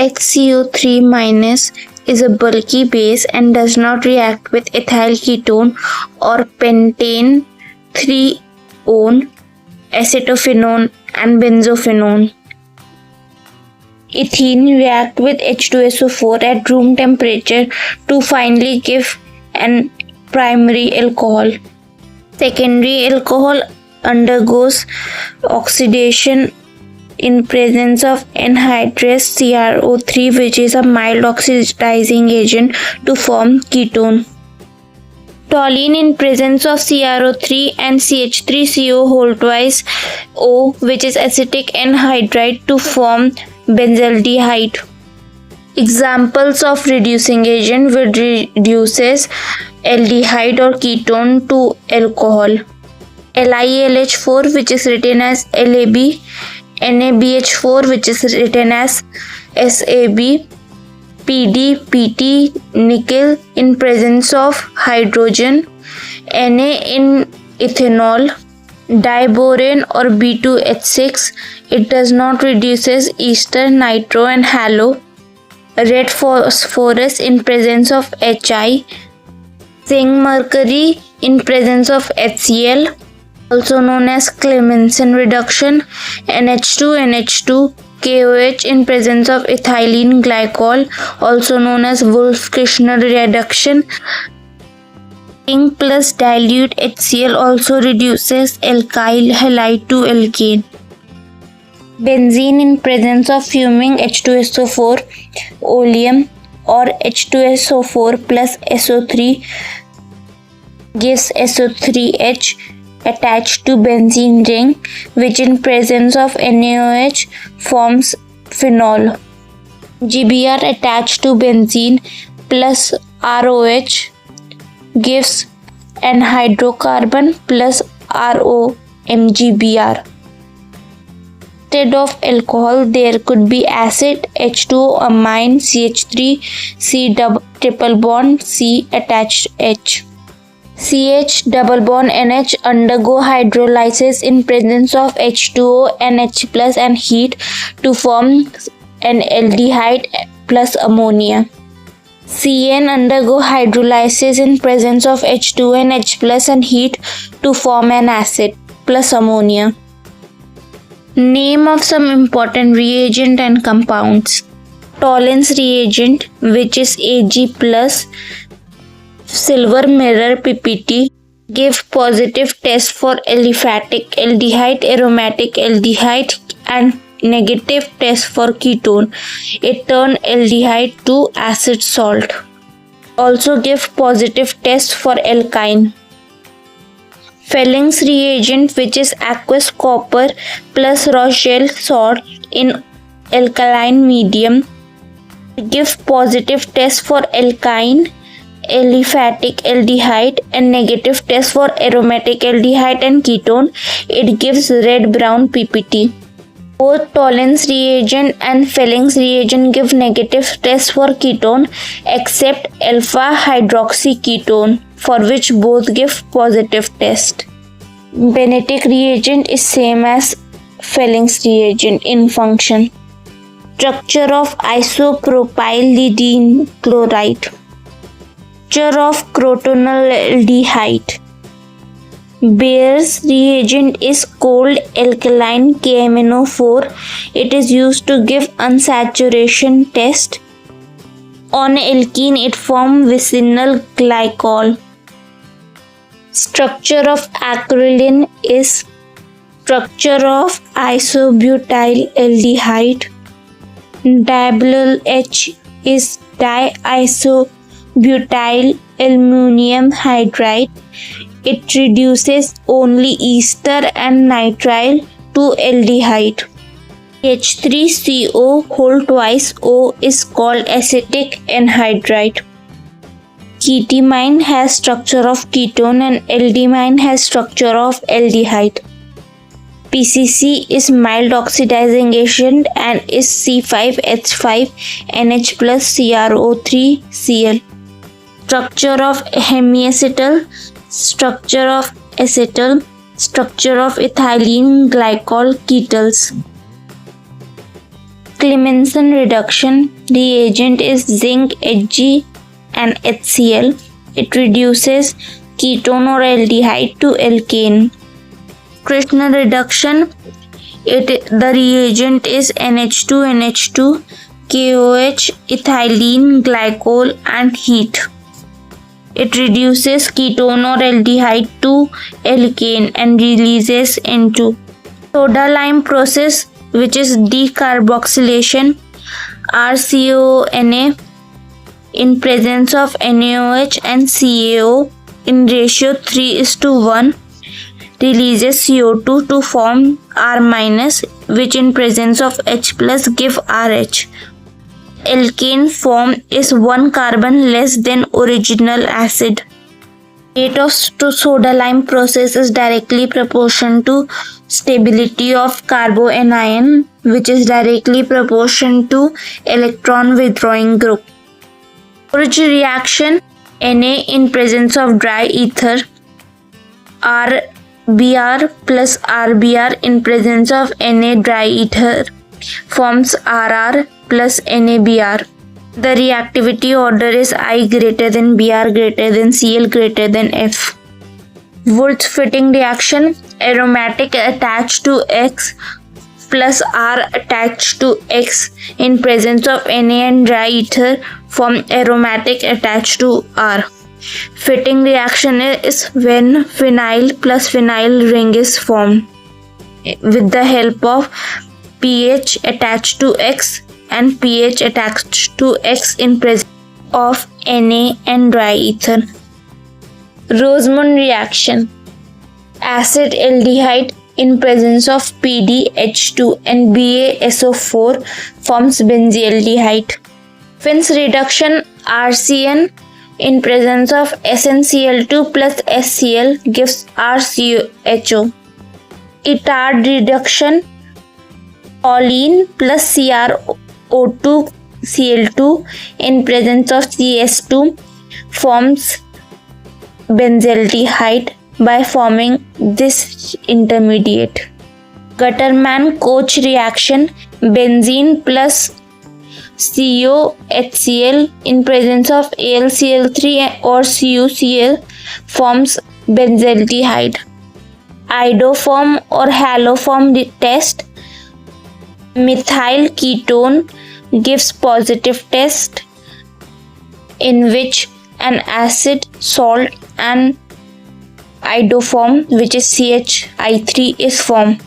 HCO3 minus is a bulky base and does not react with ethyl ketone or pentane 3-one, acetophenone and benzophenone. Ethene react with H2SO4 at room temperature to finally give an primary alcohol. Secondary alcohol undergoes oxidation in presence of anhydrous CrO3, which is a mild oxidizing agent, to form ketone. Toluene in presence of CrO3 and CH3CO whole twice O, which is acetic anhydride, to form benzaldehyde. Examples of reducing agent which reduces aldehyde or ketone to alcohol: LiAlH4, which is written as LAB, NaBH4, which is written as SAB, PD, nickel in presence of hydrogen, Na in ethanol, diborane or B2H6, it does not reduces ester, nitro and halo, red phosphorus in presence of Hi, zinc mercury in presence of HCl, also known as Clemmensen reduction, NH2, KOH in presence of ethylene glycol, also known as Wolff-Kishner reduction. Zinc plus dilute HCl also reduces alkyl halide to alkane. Benzene in presence of fuming H2SO4, oleum or H2SO4 plus SO3 gives SO3H attached to benzene ring, which in presence of NaOH forms phenol. GBr attached to benzene plus ROH gives an hydrocarbon plus ROMGBr. Instead of alcohol, there could be acid H2O amine CH3 C triple bond C attached H. CH double bond NH undergo hydrolysis in presence of H2O NH plus and heat to form an aldehyde plus ammonia. CN undergo hydrolysis in presence of H2O NH plus and heat to form an acid plus ammonia. Name of some important reagent and compounds: Tollens reagent, which is Ag plus silver mirror PPT, give positive test for aliphatic aldehyde, aromatic aldehyde and negative test for ketone. It turn aldehyde to acid salt. Also give positive test for alkyne. Fehling's reagent, which is aqueous copper plus Rochelle salt in alkaline medium, give positive test for alkyne, aliphatic aldehyde and negative test for aromatic aldehyde and ketone. It gives red-brown PPT. Both Tollens reagent and Fehling's reagent give negative test for ketone except alpha hydroxyketone, for which both give positive test. Bennett's reagent is same as Fehling's reagent in function. Structure of isopropyl chloride. Structure of crotonaldehyde. Bayer's reagent is cold alkaline KMnO4. It is used to give unsaturation test. On alkene, it forms vicinal glycol. Structure of acrolein is structure of isobutylaldehyde. Diabyl H is diisobutyl aluminum hydride. It reduces only ester and nitrile to aldehyde. H3CO whole twice O is called acetic anhydride. Ketimine has structure of ketone and aldimine has structure of aldehyde. PCC is mild oxidizing agent and is C5H5NH plus CrO3 Cl. Structure of hemiacetal, structure of acetal, structure of ethylene glycol ketones. Clemmensen reduction reagent is zinc, Hg and HCl. It reduces ketone or aldehyde to alkane. Kirschner reduction, the reagent is NH2, NH2, KOH, ethylene glycol and heat. It reduces ketone or aldehyde to alkane and releases N2. Soda-lime process, which is decarboxylation, RCONA in presence of NaOH and CaO in ratio 3:1 releases CO2 to form R-, which in presence of H+ give RH. Alkane form is 1 carbon less than original acid. Rate of soda-lime process is directly proportional to stability of carboanion, which is directly proportional to electron withdrawing group. Storage reaction, Na in presence of dry ether, RBr plus RBr in presence of Na dry ether forms RR plus NaBr. The reactivity order is I greater than Br greater than Cl greater than F. Wurtz-Fitting reaction, aromatic attached to X plus R attached to X in presence of Na and dry ether form aromatic attached to R. Fitting reaction is when phenyl plus phenyl ring is formed with the help of pH attached to X and pH attached to X in presence of Na and dry ether. Rosemond reaction, acid aldehyde in presence of PdH2 and BaSO4 forms benzaldehyde. Finn's reduction, RCN in presence of SnCl2 plus SCl gives RCHO. Itard reduction, choline plus CrO2 Cl2 in presence of CS2 forms benzaldehyde by forming this intermediate. Gutterman-Koch reaction, benzene plus COHCl in presence of AlCl3 or CuCl forms benzaldehyde. Iodoform or haloform test, methyl ketone gives positive test in which an acid, salt and iodoform, which is CHI3, is formed.